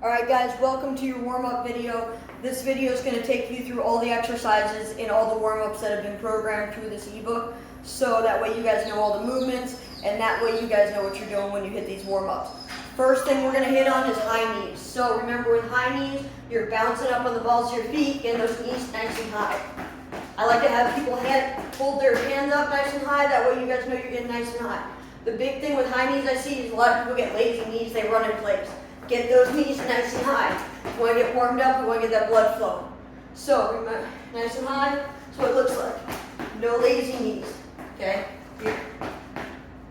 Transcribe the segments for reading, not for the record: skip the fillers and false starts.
Alright guys, welcome to your warm-up video. This video is going to take you through all the exercises and all the warm-ups that have been programmed through this ebook, so that way you guys know all the movements, and that way you guys know what you're doing when you hit these warm-ups. First thing we're going to hit on is high knees. So remember, with high knees, you're bouncing up on the balls of your feet, getting those knees nice and high. I like to have people hold their hands up nice and high, that way you guys know you're getting nice and high. The big thing with high knees I see is a lot of people get lazy knees, they run in place. Get those knees nice and high. If you want to get warmed up, you want to get that blood flowing. So, remember, nice and high, that's what it looks like. No lazy knees, okay? Here.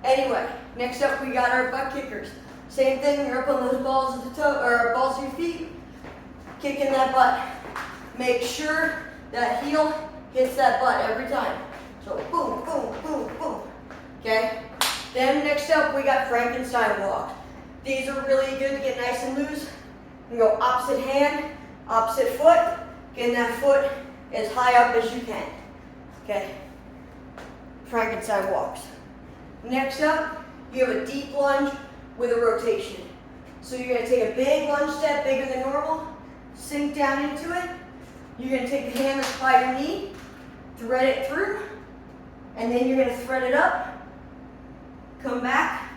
Anyway, next up we got our butt kickers. Same thing, you're up on those balls of the toe, or balls of your feet, kicking that butt. Make sure that heel hits that butt every time. So, boom, boom, boom, boom, okay? Then next up we got Frankenstein Walks. These are really good to get nice and loose. You can go opposite hand, opposite foot, getting that foot as high up as you can. Okay? Frankenstein Walks. Next up, you have a deep lunge with a rotation. So you're going to take a big lunge step, bigger than normal, sink down into it. You're going to take the hand that's by your knee, thread it through, and then you're going to thread it up, come back,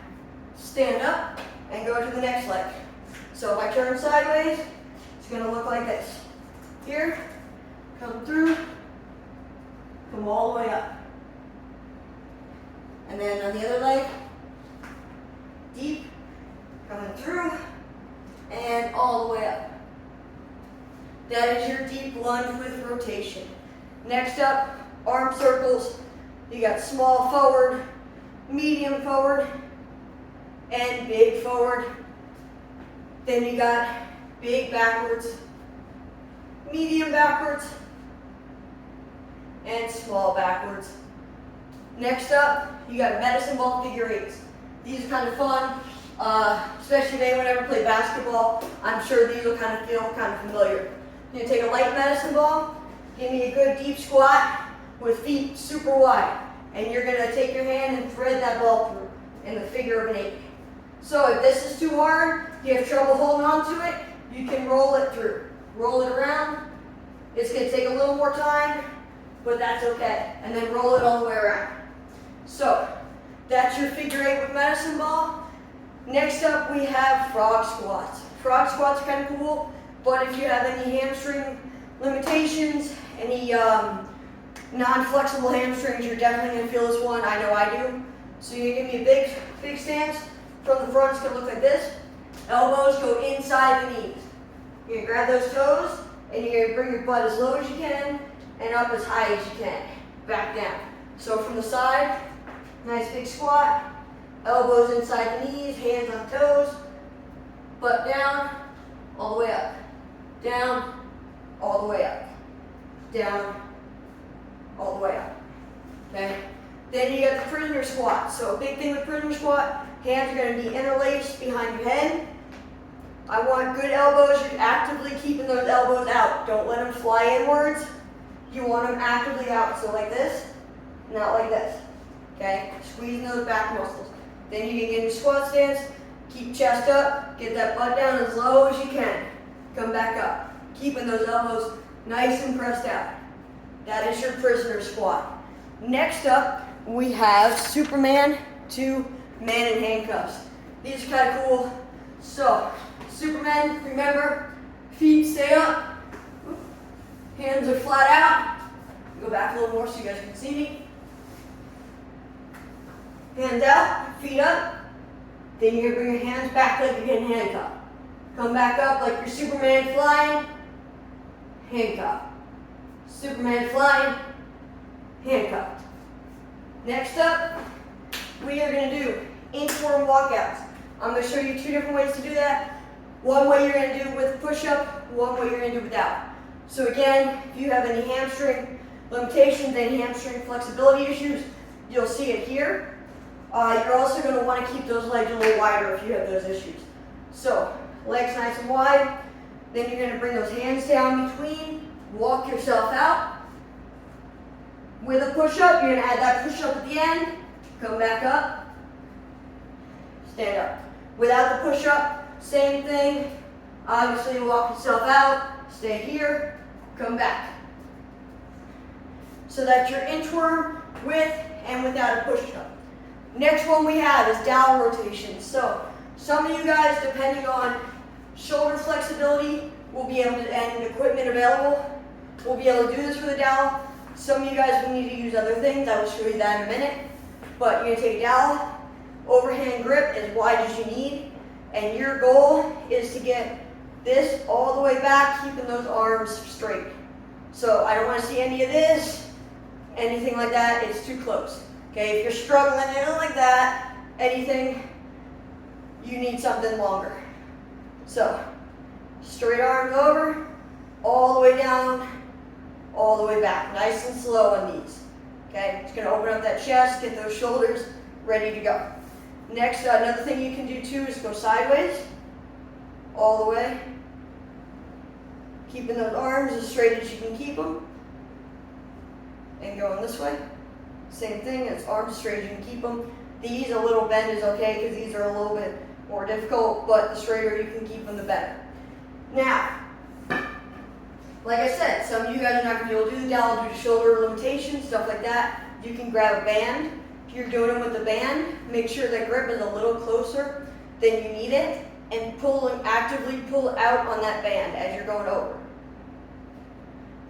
stand up, and go to the next leg. So if I turn sideways, it's going to look like this. Here, come through, come all the way up. And then on the other leg, deep, coming through, and all the way up. That is your deep lunge with rotation. Next up, arm circles. You got small forward, medium forward, and big forward. Then you got big backwards, medium backwards, and small backwards. Next up, you got medicine ball figure eights. These are kind of fun, especially if anyone ever played basketball. I'm sure these will kind of feel kind of familiar. You're going to take a light medicine ball, give me a good deep squat with feet super wide, and you're going to take your hand and thread that ball through in the figure of an 8. So if this is too hard, you have trouble holding on to it, you can roll it through. Roll it around. It's going to take a little more time, but that's okay. And then roll it all the way around. So that's your figure 8 with medicine ball. Next up we have frog squats. Frog squats are kind of cool, but if you have any hamstring limitations, any non-flexible hamstrings, you're definitely going to feel this one. I know I do. So you're going to give me a big stance. From the front, it's going to look like this. Elbows go inside the knees. You're going to grab those toes, and you're going to bring your butt as low as you can, and up as high as you can. Back down. So from the side, nice big squat. Elbows inside the knees, hands on toes. Butt down, all the way up. Down, all the way up. Down, all the way up. Okay? Then you got the prisoner squat. So a big thing with prisoner squat, hands are going to be interlaced behind your head. I want good elbows. You're actively keeping those elbows out. Don't let them fly inwards. You want them actively out. So like this, not like this. Okay? Squeezing those back muscles. Then you can get into squat stance. Keep chest up. Get that butt down as low as you can. Come back up. Keeping those elbows nice and pressed out. That is your prisoner squat. Next up, we have Superman to man in handcuffs. These are kind of cool. So, Superman, remember, feet stay up, hands are flat out. Go back a little more so you guys can see me. Hands out, feet up. Then you're going to bring your hands back like you're getting handcuffed. Come back up like you're Superman flying, handcuffed. Superman flying, handcuffed. Next up, we are going to do Inchworm Walkouts. I'm going to show you 2 different ways to do that. One way you're going to do with push-up, one way you're going to do without. So again, if you have any hamstring limitations, any hamstring flexibility issues, you'll see it here. You're also going to want to keep those legs a little wider if you have those issues. So, legs nice and wide. Then you're going to bring those hands down between, walk yourself out. With a push-up, you're going to add that push-up at the end, come back up, stand up. Without the push-up, same thing, Obviously, walk yourself out, stay here, come back. So that's your inchworm with and without a push-up. Next one we have is dowel rotations. So some of you guys, depending on shoulder flexibility, will be able to, and equipment available, will be able to do this with a dowel. Some of you guys will need to use other things. I will show you that in a minute. But you're going to take a dowel, overhand grip as wide as you need, and your goal is to get this all the way back, keeping those arms straight. So I don't want to see any of this, anything like that. It's too close. Okay, if you're struggling, anything like that, anything, you need something longer. So straight arms over, all the way down, all the way back. Nice and slow on these. Okay, it's going to open up that chest, get those shoulders ready to go. Next, another thing you can do too is go sideways, all the way. Keeping those arms as straight as you can keep them. And going this way. Same thing, it's arms straight as you can keep them. These, a little bend is okay because these are a little bit more difficult, but the straighter you can keep them, the better. Now, like I said, some of you guys are not going to be able to do the dowel due to shoulder limitations, stuff like that. You can grab a band. If you're doing it with the band, make sure that grip is a little closer than you need it, and actively pull out on that band as you're going over.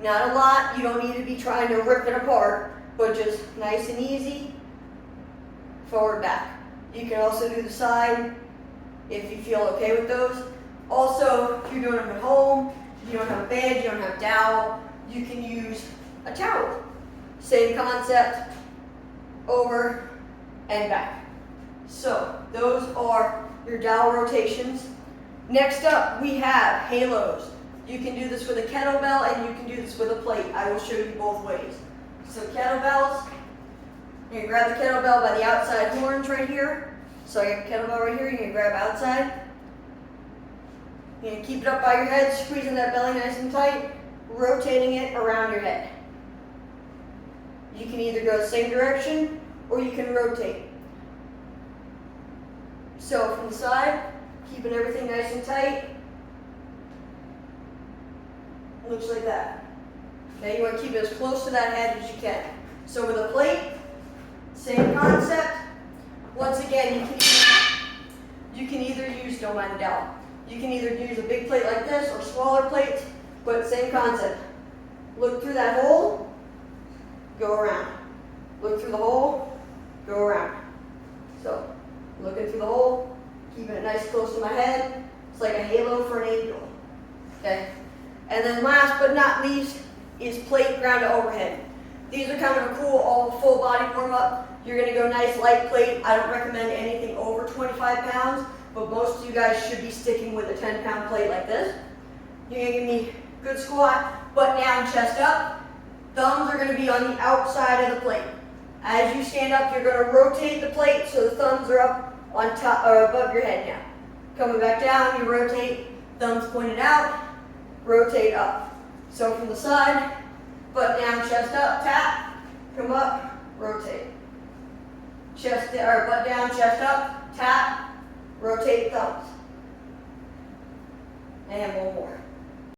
Not a lot, you don't need to be trying to rip it apart, but just nice and easy, forward, back. You can also do the side if you feel okay with those. Also, if you're doing them at home, you don't have a band, you don't have a dowel, you can use a towel. Same concept, over and back. So those are your dowel rotations. Next up, we have halos. You can do this with a kettlebell and you can do this with a plate. I will show you both ways. So kettlebells, you can grab the kettlebell by the outside horns right here. So I got the kettlebell right here, you can grab outside. You can keep it up by your head, squeezing that belly nice and tight, rotating it around your head. You can either go the same direction or you can rotate. So from the side, keeping everything nice and tight. Looks like that. Okay, you want to keep it as close to that head as you can. So with a plate, same concept. Once again, you can either use, don't mind the dowel, you can either use a big plate like this or smaller plates, but same concept. Look through that hole, go around. Look through the hole, go around. So, looking through the hole, keeping it nice close to my head. It's like a halo for an angel. Okay? And then last but not least is plate ground to overhead. These are kind of a cool all full body warm up. You're going to go nice light plate. I don't recommend anything over 25 pounds, but most of you guys should be sticking with a 10-pound plate like this. You're going to give me good squat, butt down, chest up. Thumbs are going to be on the outside of the plate. As you stand up, you're going to rotate the plate so the thumbs are up on top or above your head now. Coming back down, you rotate, thumbs pointed out, rotate up. So from the side, butt down, chest up, tap, come up, rotate. Chest or butt down, chest up, tap, rotate thumbs. And one more.